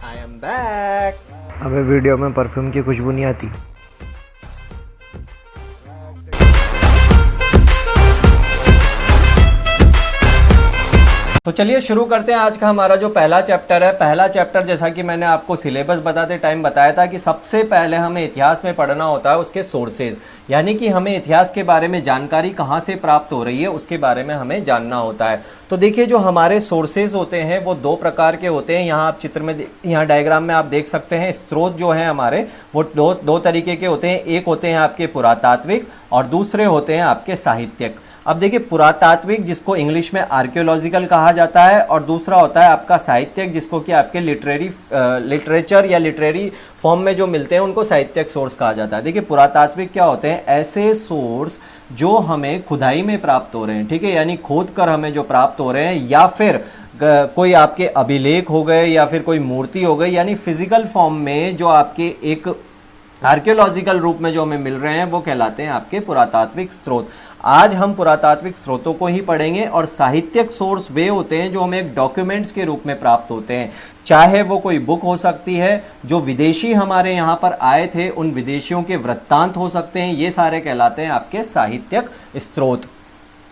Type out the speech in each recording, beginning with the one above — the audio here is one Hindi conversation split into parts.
I am back. हमें वीडियो में परफ्यूम की खुशबू नहीं आती। तो चलिए शुरू करते हैं। आज का हमारा जो पहला चैप्टर है, पहला चैप्टर जैसा कि मैंने आपको सिलेबस बताते टाइम बताया था कि सबसे पहले हमें इतिहास में पढ़ना होता है उसके सोर्सेज, यानी कि हमें इतिहास के बारे में जानकारी कहाँ से प्राप्त हो रही है उसके बारे में हमें जानना होता है। तो देखिए जो हमारे सोर्सेज होते हैं वो दो प्रकार के होते हैं। यहाँ आप चित्र में, यहाँ डायग्राम में आप देख सकते हैं स्रोत जो हैं हमारे वो दो तरीके के होते हैं। एक होते हैं आपके पुरातात्विक और दूसरे होते हैं आपके साहित्यिक। अब देखिए पुरातात्विक जिसको इंग्लिश में आर्कियोलॉजिकल कहा जाता है और दूसरा होता है आपका साहित्यिक जिसको कि आपके लिटरेचर या लिटरेरी फॉर्म में जो मिलते हैं उनको साहित्यिक सोर्स कहा जाता है। देखिए पुरातात्विक क्या होते हैं, ऐसे सोर्स जो हमें खुदाई में प्राप्त हो रहे हैं, ठीक है, यानी खोद कर हमें जो प्राप्त हो रहे हैं, या फिर कोई आपके अभिलेख हो गए या फिर कोई मूर्ति हो गई, यानी फिजिकल फॉर्म में जो आपके एक आर्कियोलॉजिकल रूप में जो हमें मिल रहे हैं वो कहलाते हैं आपके पुरातात्विक स्रोत। आज हम पुरातात्विक स्रोतों को ही पढ़ेंगे। और साहित्यिक सोर्स वे होते हैं जो हमें एक डॉक्यूमेंट्स के रूप में प्राप्त होते हैं, चाहे वो कोई बुक हो सकती है, जो विदेशी हमारे यहाँ पर आए थे उन विदेशियों के वृत्तांत हो सकते हैं, ये सारे कहलाते हैं आपके साहित्यिक स्रोत।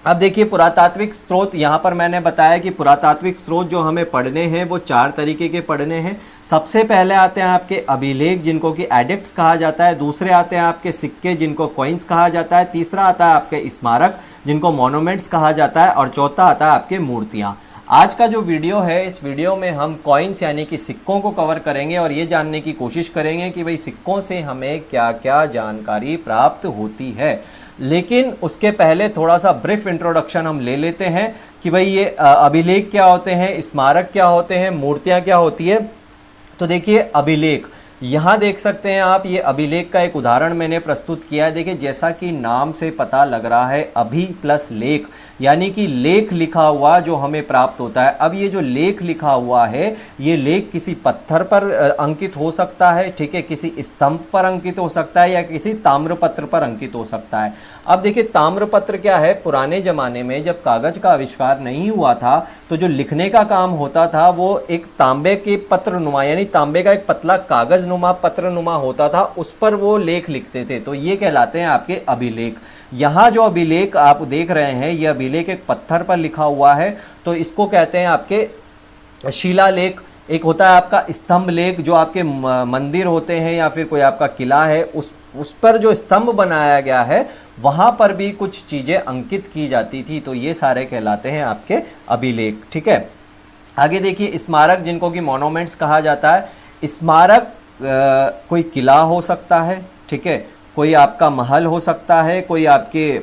अब देखिए पुरातात्विक स्रोत, यहाँ पर मैंने बताया कि पुरातात्विक स्रोत जो हमें पढ़ने हैं वो चार तरीके के पढ़ने हैं। सबसे पहले आते हैं आपके अभिलेख जिनको कि एडिक्ट्स कहा जाता है, दूसरे आते हैं आपके सिक्के जिनको कॉइन्स कहा जाता है, तीसरा आता है आपके स्मारक जिनको मोनूमेंट्स कहा जाता है और चौथा आता है आपके मूर्तियाँ। आज का जो वीडियो है, इस वीडियो में हम कॉइन्स यानी कि सिक्कों को कवर करेंगे और ये जानने की कोशिश करेंगे कि भाई सिक्कों से हमें क्या क्या जानकारी प्राप्त होती है। लेकिन उसके पहले थोड़ा सा ब्रीफ इंट्रोडक्शन हम ले लेते हैं कि भाई ये अभिलेख क्या होते हैं, स्मारक क्या होते हैं, मूर्तियाँ क्या होती है। तो देखिए अभिलेख, यहाँ देख सकते हैं आप, ये अभिलेख का एक उदाहरण मैंने प्रस्तुत किया है। देखिए जैसा कि नाम से पता लग रहा है, अभि प्लस लेख, यानी कि लेख लिखा हुआ जो हमें प्राप्त होता है। अब ये जो लेख लिखा हुआ है, ये लेख किसी पत्थर पर अंकित हो सकता है, ठीक है, किसी स्तंभ पर अंकित हो सकता है या किसी ताम्रपत्र पर अंकित हो सकता है। अब देखिए ताम्रपत्र क्या है, पुराने ज़माने में जब कागज़ का आविष्कार नहीं हुआ था तो जो लिखने का काम होता था वो एक तांबे के पत्र नुमा, यानी तांबे का एक पतला कागज़ नुमा पत्र नुमा होता था, उस पर वो लेख लिखते थे। तो ये कहलाते हैं आपके अभिलेख। यहाँ जो अभिलेख आप देख रहे हैं, ये अभिलेख एक पत्थर पर लिखा हुआ है, तो इसको कहते हैं आपके शिलालेख। एक होता है आपका स्तंभ लेख, जो आपके मंदिर होते हैं या फिर कोई आपका किला है, उस पर जो स्तंभ बनाया गया है वहाँ पर भी कुछ चीज़ें अंकित की जाती थी, तो ये सारे कहलाते हैं आपके अभिलेख, ठीक है। आगे देखिए स्मारक जिनको कि मोनूमेंट्स कहा जाता है। स्मारक कोई किला हो सकता है, ठीक है, कोई आपका महल हो सकता है, कोई आपके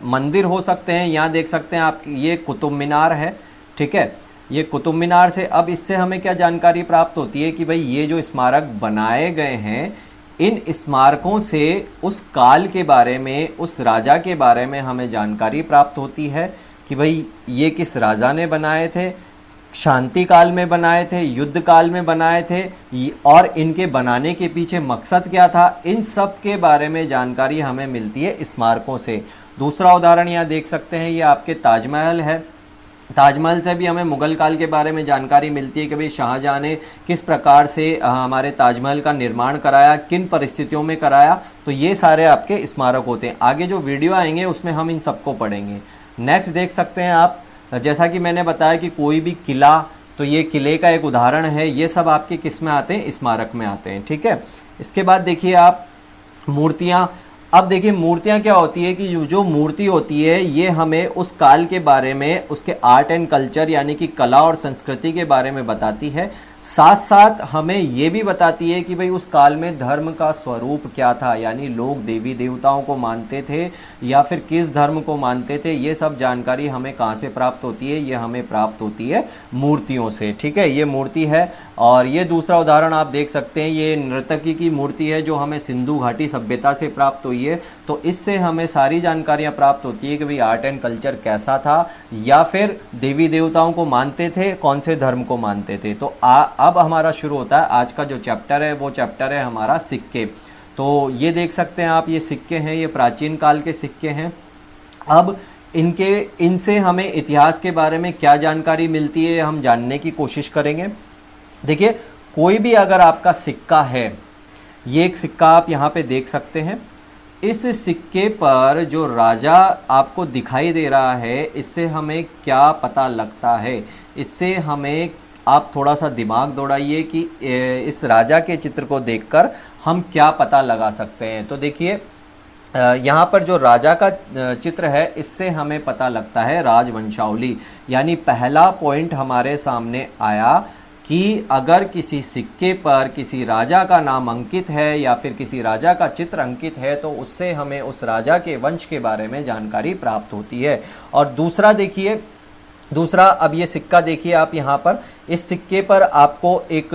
मंदिर हो सकते हैं। यहाँ देख सकते हैं आप, ये कुतुब मीनार है, ठीक है, ये कुतुब मीनार से अब इससे हमें क्या जानकारी प्राप्त होती है कि भाई ये जो स्मारक बनाए गए हैं, इन स्मारकों से उस काल के बारे में, उस राजा के बारे में हमें जानकारी प्राप्त होती है कि भाई ये किस राजा ने बनाए थे, शांति काल में बनाए थे, युद्ध काल में बनाए थे, और इनके बनाने के पीछे मकसद क्या था, इन सब के बारे में जानकारी हमें मिलती है स्मारकों से। दूसरा उदाहरण यहाँ देख सकते हैं, ये आपके ताजमहल है। ताजमहल से भी हमें मुग़ल काल के बारे में जानकारी मिलती है कि भाई शाहजहाँ ने किस प्रकार से हमारे ताजमहल का निर्माण कराया, किन परिस्थितियों में कराया। तो ये सारे आपके स्मारक होते हैं। आगे जो वीडियो आएंगे उसमें हम इन सबको पढ़ेंगे। नेक्स्ट देख सकते हैं आप, जैसा कि मैंने बताया कि कोई भी किला, तो ये किले का एक उदाहरण है। ये सब आपके किस में आते हैं, स्मारक में आते हैं, ठीक है। इसके बाद देखिए आप मूर्तियाँ। अब देखिए मूर्तियाँ क्या होती है कि जो मूर्ति होती है ये हमें उस काल के बारे में, उसके आर्ट एंड कल्चर यानी कि कला और संस्कृति के बारे में बताती है। साथ साथ हमें ये भी बताती है कि भाई उस काल में धर्म का स्वरूप क्या था, यानी लोग देवी देवताओं को मानते थे या फिर किस धर्म को मानते थे। ये सब जानकारी हमें कहाँ से प्राप्त होती है, ये हमें प्राप्त होती है मूर्तियों से, ठीक है। ये मूर्ति है। और ये दूसरा उदाहरण आप देख सकते हैं, ये नर्तकी की मूर्ति है जो हमें सिंधु घाटी सभ्यता से प्राप्त हुई है। तो इससे हमें सारी जानकारियाँ प्राप्त होती है कि भाई आर्ट एंड कल्चर कैसा था, या फिर देवी देवताओं को मानते थे, कौन से धर्म को मानते थे। तो अब हमारा शुरू होता है आज का जो चैप्टर है, वो चैप्टर है हमारा सिक्के। तो ये देख सकते हैं आप, ये सिक्के हैं, ये प्राचीन काल के सिक्के हैं। अब इनसे हमें इतिहास के बारे में क्या जानकारी मिलती है हम जानने की कोशिश करेंगे। देखिए कोई भी अगर आपका सिक्का है, ये एक सिक्का आप यहाँ पे देख सकते हैं, इस सिक्के पर जो राजा आपको दिखाई दे रहा है, इससे हमें क्या पता लगता है? इससे हमें आप थोड़ा सा दिमाग दौड़ाइए कि इस राजा के चित्र को देखकर हम क्या पता लगा सकते हैं। तो देखिए यहाँ पर जो राजा का चित्र है, इससे हमें पता लगता है राजवंशावली। यानी पहला पॉइंट हमारे सामने आया कि अगर किसी सिक्के पर किसी राजा का नाम अंकित है या फिर किसी राजा का चित्र अंकित है, तो उससे हमें उस राजा के वंश के बारे में जानकारी प्राप्त होती है। और दूसरा देखिए, दूसरा अब ये सिक्का देखिए आप यहाँ पर, इस सिक्के पर आपको एक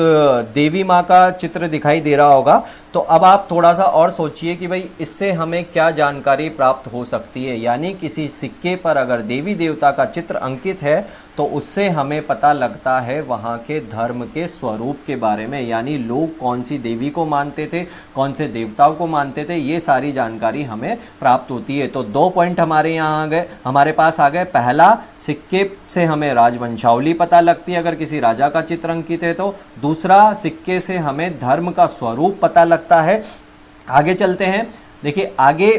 देवी माँ का चित्र दिखाई दे रहा होगा। तो अब आप थोड़ा सा और सोचिए कि भाई इससे हमें क्या जानकारी प्राप्त हो सकती है। यानी किसी सिक्के पर अगर देवी देवता का चित्र अंकित है तो उससे हमें पता लगता है वहाँ के धर्म के स्वरूप के बारे में। यानी लोग कौन सी देवी को मानते थे, कौन से देवताओं को मानते थे, ये सारी जानकारी हमें प्राप्त होती है। तो 2 पॉइंट हमारे यहाँ आ गए, हमारे पास आ गए। पहला, सिक्के से हमें राजवंशावली पता लगती है अगर किसी राजा का चित्र अंकित है तो। दूसरा, सिक्के से हमें धर्म का स्वरूप पता लगता है। आगे चलते हैं, देखिए आगे,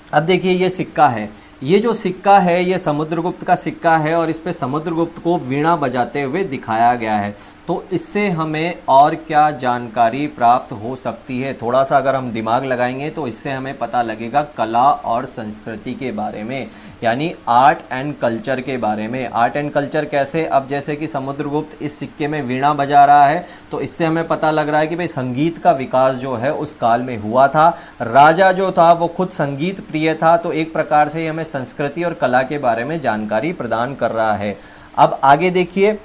अब देखिए ये सिक्का है, ये जो सिक्का है ये समुद्रगुप्त का सिक्का है और इस पे समुद्रगुप्त को वीणा बजाते हुए दिखाया गया है। तो इससे हमें और क्या जानकारी प्राप्त हो सकती है? थोड़ा सा अगर हम दिमाग लगाएंगे तो इससे हमें पता लगेगा कला और संस्कृति के बारे में, यानी आर्ट एंड कल्चर के बारे में। आर्ट एंड कल्चर कैसे? अब जैसे कि समुद्रगुप्त इस सिक्के में वीणा बजा रहा है तो इससे हमें पता लग रहा है कि भाई संगीत का विकास जो है उस काल में हुआ था। राजा जो था वो खुद संगीत प्रिय था, तो एक प्रकार से हमें संस्कृति और कला के बारे में जानकारी प्रदान कर रहा है। अब आगे देखिए,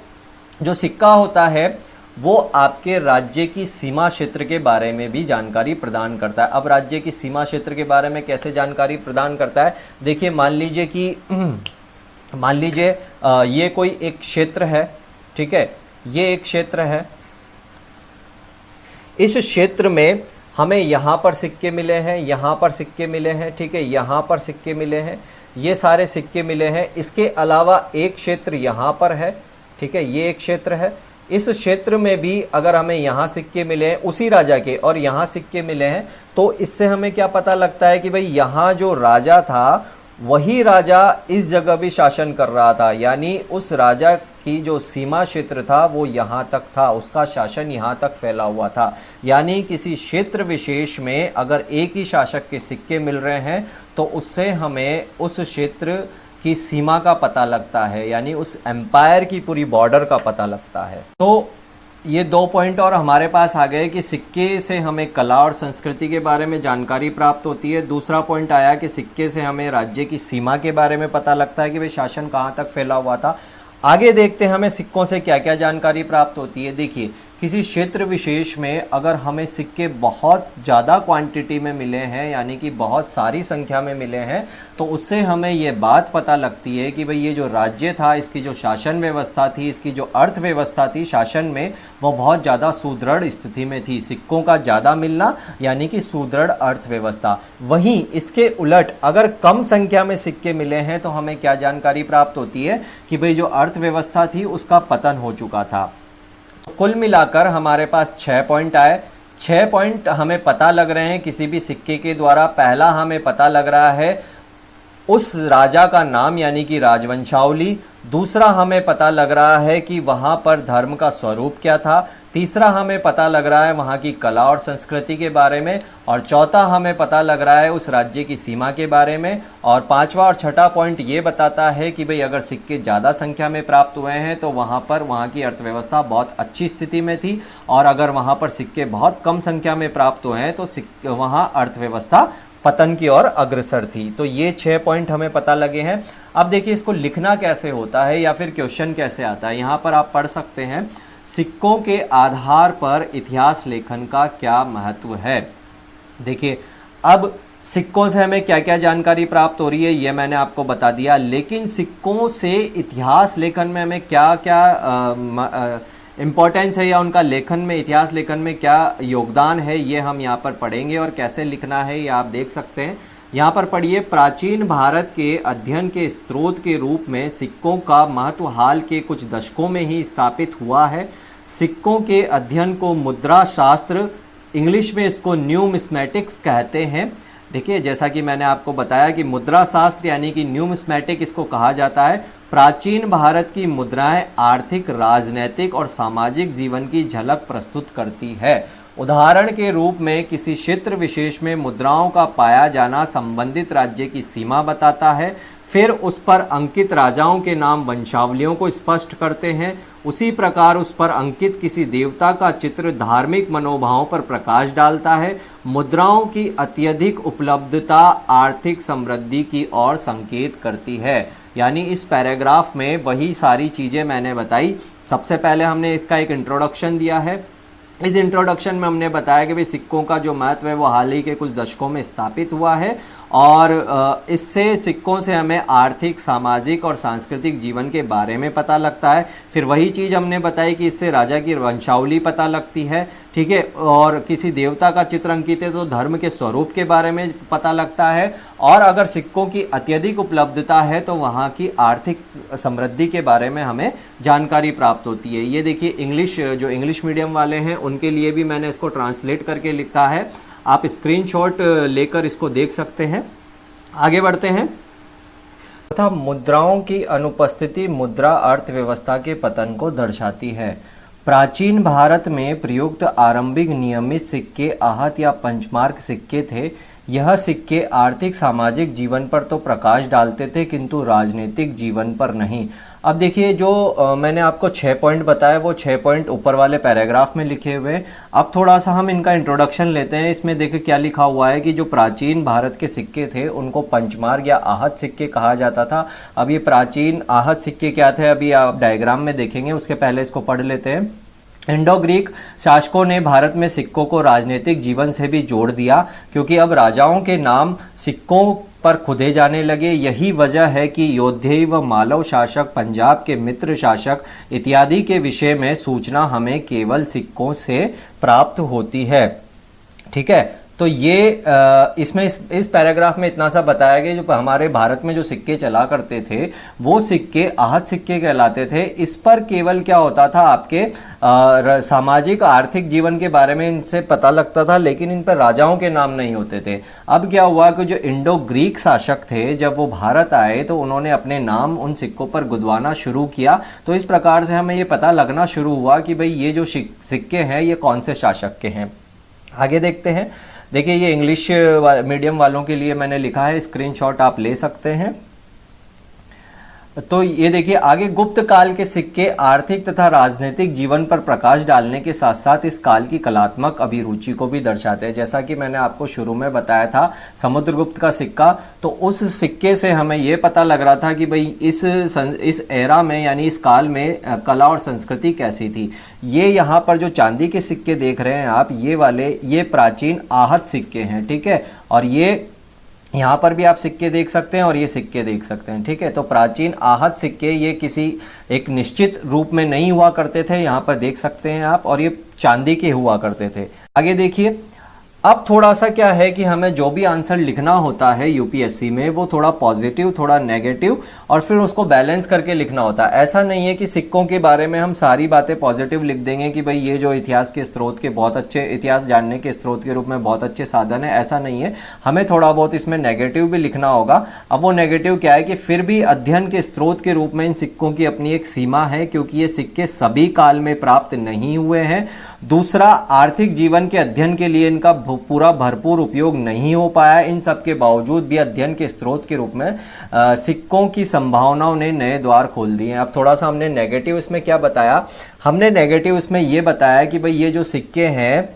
जो सिक्का होता है वो आपके राज्य की सीमा क्षेत्र के बारे में भी जानकारी प्रदान करता है। अब राज्य की सीमा क्षेत्र के बारे में कैसे जानकारी प्रदान करता है? देखिए मान लीजिए ये कोई एक क्षेत्र है, ठीक है, ये एक क्षेत्र है। इस क्षेत्र में हमें यहाँ पर सिक्के मिले हैं, यहाँ पर सिक्के मिले हैं, ठीक है, यहाँ पर सिक्के मिले हैं, ये सारे सिक्के मिले हैं। इसके अलावा एक क्षेत्र यहाँ पर है, ठीक है, ये एक क्षेत्र है। इस क्षेत्र में भी अगर हमें यहाँ सिक्के मिले हैं उसी राजा के और यहाँ सिक्के मिले हैं, तो इससे हमें क्या पता लगता है कि भाई यहाँ जो राजा था वही राजा इस जगह भी शासन कर रहा था। यानी उस राजा की जो सीमा क्षेत्र था वो यहाँ तक था, उसका शासन यहाँ तक फैला हुआ था। यानी किसी क्षेत्र विशेष में अगर एक ही शासक के सिक्के मिल रहे हैं तो उससे हमें उस क्षेत्र की सीमा का पता लगता है, यानी उस एम्पायर की पूरी बॉर्डर का पता लगता है। तो ये 2 पॉइंट और हमारे पास आ गए कि सिक्के से हमें कला और संस्कृति के बारे में जानकारी प्राप्त होती है। दूसरा पॉइंट आया कि सिक्के से हमें राज्य की सीमा के बारे में पता लगता है कि भाई शासन कहाँ तक फैला हुआ था। आगे देखते हैं हमें सिक्कों से क्या क्या जानकारी प्राप्त होती है। देखिए किसी क्षेत्र विशेष में अगर हमें सिक्के बहुत ज़्यादा क्वांटिटी में मिले हैं, यानी कि बहुत सारी संख्या में मिले हैं, तो उससे हमें ये बात पता लगती है कि भाई ये जो राज्य था, इसकी जो शासन व्यवस्था थी, इसकी जो अर्थव्यवस्था थी शासन में, वो बहुत ज़्यादा सुदृढ़ स्थिति में थी। सिक्कों का ज़्यादा मिलना यानी कि सुदृढ़ अर्थव्यवस्था। वहीं इसके उलट अगर कम संख्या में सिक्के मिले हैं तो हमें क्या जानकारी प्राप्त होती है कि भाई जो अर्थव्यवस्था थी उसका पतन हो चुका था। तो कुल मिलाकर हमारे पास 6 पॉइंट आए। 6 पॉइंट हमें पता लग रहे हैं किसी भी सिक्के के द्वारा। पहला हमें पता लग रहा है उस राजा का नाम यानी कि राजवंशावली। दूसरा हमें पता लग रहा है कि वहाँ पर धर्म का स्वरूप क्या था। तीसरा हमें पता लग रहा है वहाँ की कला और संस्कृति के बारे में। और चौथा हमें पता लग रहा है उस राज्य की सीमा के बारे में। और पांचवा और छठा पॉइंट ये बताता है कि भाई अगर सिक्के ज़्यादा संख्या में प्राप्त हुए हैं तो वहाँ पर वहाँ की अर्थव्यवस्था बहुत अच्छी स्थिति में थी, और अगर वहाँ पर सिक्के बहुत कम संख्या में प्राप्त हुए हैं तो वहाँ अर्थव्यवस्था पतन की ओर अग्रसर थी। तो ये 6 पॉइंट हमें पता लगे हैं। अब देखिए इसको लिखना कैसे होता है या फिर क्वेश्चन कैसे आता है। यहाँ पर आप पढ़ सकते हैं, सिक्कों के आधार पर इतिहास लेखन का क्या महत्व है। देखिए अब सिक्कों से हमें क्या क्या जानकारी प्राप्त हो रही है ये मैंने आपको बता दिया, लेकिन सिक्कों से इतिहास लेखन में हमें क्या क्या इम्पोर्टेंस है या उनका लेखन में, इतिहास लेखन में क्या योगदान है, ये हम यहाँ पर पढ़ेंगे। और कैसे लिखना है ये आप देख सकते हैं। यहाँ पर पढ़िए, प्राचीन भारत के अध्ययन के स्रोत के रूप में सिक्कों का महत्व हाल के कुछ दशकों में ही स्थापित हुआ है। सिक्कों के अध्ययन को मुद्रा शास्त्र, इंग्लिश में इसको न्यूमिस्मेटिक्स कहते हैं। देखिए, जैसा कि मैंने आपको बताया कि मुद्रा शास्त्र यानी कि न्यूमिस्मेटिक इसको कहा जाता है। प्राचीन भारत की मुद्राएं आर्थिक, राजनैतिक और सामाजिक जीवन की झलक प्रस्तुत करती है। उदाहरण के रूप में किसी क्षेत्र विशेष में मुद्राओं का पाया जाना संबंधित राज्य की सीमा बताता है। फिर उस पर अंकित राजाओं के नाम वंशावलियों को स्पष्ट करते हैं। उसी प्रकार उस पर अंकित किसी देवता का चित्र धार्मिक मनोभावों पर प्रकाश डालता है। मुद्राओं की अत्यधिक उपलब्धता आर्थिक समृद्धि की ओर संकेत करती है। यानी इस पैराग्राफ में वही सारी चीज़ें मैंने बताई। सबसे पहले हमने इसका एक इंट्रोडक्शन दिया है। इस इंट्रोडक्शन में हमने बताया कि भाई सिक्कों का जो महत्व है वो हाल ही के कुछ दशकों में स्थापित हुआ है और इससे सिक्कों से हमें आर्थिक, सामाजिक और सांस्कृतिक जीवन के बारे में पता लगता है। फिर वही चीज़ हमने बताई कि इससे राजा की वंशावली पता लगती है, ठीक है, और किसी देवता का चित्र अंकित है तो धर्म के स्वरूप के बारे में पता लगता है, और अगर सिक्कों की अत्यधिक उपलब्धता है तो वहाँ की आर्थिक समृद्धि के बारे में हमें जानकारी प्राप्त होती है। ये देखिए, जो इंग्लिश मीडियम वाले हैं उनके लिए भी मैंने इसको ट्रांसलेट करके लिखा है, आप स्क्रीनशॉट लेकर इसको देख सकते हैं। आगे बढ़ते हैं। तथा मुद्राओं की अनुपस्थिति मुद्रा अर्थव्यवस्था के पतन को दर्शाती है। प्राचीन भारत में प्रयुक्त आरंभिक नियमित सिक्के आहत या पंचमार्क सिक्के थे। यह सिक्के आर्थिक, सामाजिक जीवन पर तो प्रकाश डालते थे किंतु राजनीतिक जीवन पर नहीं। अब देखिए, जो मैंने आपको 6 पॉइंट बताया वो 6 पॉइंट ऊपर वाले पैराग्राफ में लिखे हुए हैं। अब थोड़ा सा हम इनका इंट्रोडक्शन लेते हैं। इसमें देखिए क्या लिखा हुआ है कि जो प्राचीन भारत के सिक्के थे उनको पंचमार्क या आहत सिक्के कहा जाता था। अब ये प्राचीन आहत सिक्के क्या थे अभी आप डायग्राम में देखेंगे, उसके पहले इसको पढ़ लेते हैं। इंडो ग्रीक शासकों ने भारत में सिक्कों को राजनीतिक जीवन से भी जोड़ दिया, क्योंकि अब राजाओं के नाम सिक्कों पर खुदे जाने लगे। यही वजह है कि योद्धे व मालव शासक, पंजाब के मित्र शासक इत्यादि के विषय में सूचना हमें केवल सिक्कों से प्राप्त होती है। ठीक है, तो ये इसमें इस पैराग्राफ में इतना सा बताया गया, जो हमारे भारत में जो सिक्के चला करते थे वो सिक्के आहत सिक्के कहलाते थे। इस पर केवल क्या होता था, आपके सामाजिक आर्थिक जीवन के बारे में इनसे पता लगता था, लेकिन इन पर राजाओं के नाम नहीं होते थे। अब क्या हुआ कि जो इंडो ग्रीक शासक थे जब वो भारत आए तो उन्होंने अपने नाम उन सिक्कों पर गुदवाना शुरू किया। तो इस प्रकार से हमें ये पता लगना शुरू हुआ कि भाई ये जो सिक्के हैं ये कौन से शासक के हैं। आगे देखते हैं। देखिए, ये इंग्लिश मीडियम वालों के लिए मैंने लिखा है, स्क्रीनशॉट आप ले सकते हैं। तो ये देखिए आगे, गुप्त काल के सिक्के आर्थिक तथा राजनीतिक जीवन पर प्रकाश डालने के साथ साथ इस काल की कलात्मक अभिरुचि को भी दर्शाते हैं। जैसा कि मैंने आपको शुरू में बताया था समुद्रगुप्त का सिक्का, तो उस सिक्के से हमें ये पता लग रहा था कि भाई इस एरा में यानी इस काल में कला और संस्कृति कैसी थी। ये यहाँ पर जो चांदी के सिक्के देख रहे हैं आप, ये वाले ये प्राचीन आहत सिक्के हैं, ठीक है, और ये यहाँ पर भी आप सिक्के देख सकते हैं और ये सिक्के देख सकते हैं, ठीक है। तो प्राचीन आहत सिक्के ये किसी एक निश्चित रूप में नहीं हुआ करते थे, यहाँ पर देख सकते हैं आप, और ये चांदी के हुआ करते थे। आगे देखिए, अब थोड़ा सा क्या है कि हमें जो भी आंसर लिखना होता है यूपीएससी में वो थोड़ा पॉजिटिव, थोड़ा नेगेटिव और फिर उसको बैलेंस करके लिखना होता है। ऐसा नहीं है कि सिक्कों के बारे में हम सारी बातें पॉजिटिव लिख देंगे कि भाई ये जो इतिहास के स्रोत के बहुत अच्छे, इतिहास जानने के स्रोत के रूप में बहुत अच्छे साधन है, ऐसा नहीं है। हमें थोड़ा बहुत इसमें नेगेटिव भी लिखना होगा। अब वो नेगेटिव क्या है कि फिर भी अध्ययन के स्रोत के रूप में इन सिक्कों की अपनी एक सीमा है, क्योंकि ये सिक्के सभी काल में प्राप्त नहीं हुए हैं। दूसरा, आर्थिक जीवन के अध्ययन के लिए इनका पूरा भरपूर उपयोग नहीं हो पाया। इन सब के बावजूद भी अध्ययन के स्रोत के रूप में सिक्कों की संभावनाओं ने नए द्वार खोल दिए हैं। अब थोड़ा सा हमने नेगेटिव इसमें क्या बताया, हमने नेगेटिव इसमें ये बताया कि भाई ये जो सिक्के हैं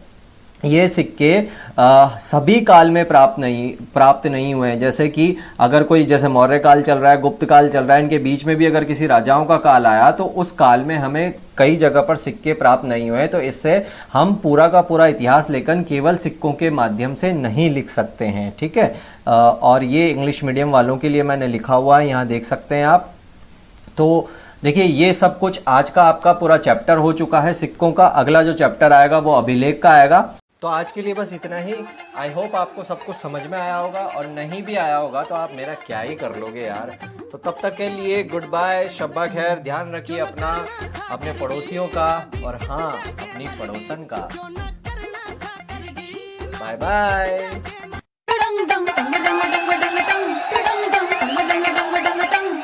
ये सिक्के सभी काल में प्राप्त नहीं हुए हैं। जैसे कि अगर कोई, जैसे मौर्य काल चल रहा है, गुप्त काल चल रहा है, इनके बीच में भी अगर किसी राजाओं का काल आया तो उस काल में हमें कई जगह पर सिक्के प्राप्त नहीं हुए। तो इससे हम पूरा का पूरा इतिहास लेखन केवल सिक्कों के माध्यम से नहीं लिख सकते हैं, ठीक है। और ये इंग्लिश मीडियम वालों के लिए मैंने लिखा हुआ है, यहाँ देख सकते हैं आप। तो देखिए, ये सब कुछ आज का आपका पूरा चैप्टर हो चुका है सिक्कों का। अगला जो चैप्टर आएगा वो अभिलेख का आएगा। तो आज के लिए बस इतना ही। आई होप आपको सब कुछ समझ में आया होगा, और नहीं भी आया होगा तो आप मेरा क्या ही कर लोगे यार। तो तब तक के लिए गुड बाय, शब्बा खैर, ध्यान रखिए अपना, अपने पड़ोसियों का, और हाँ, अपनी पड़ोसन का। Bye bye.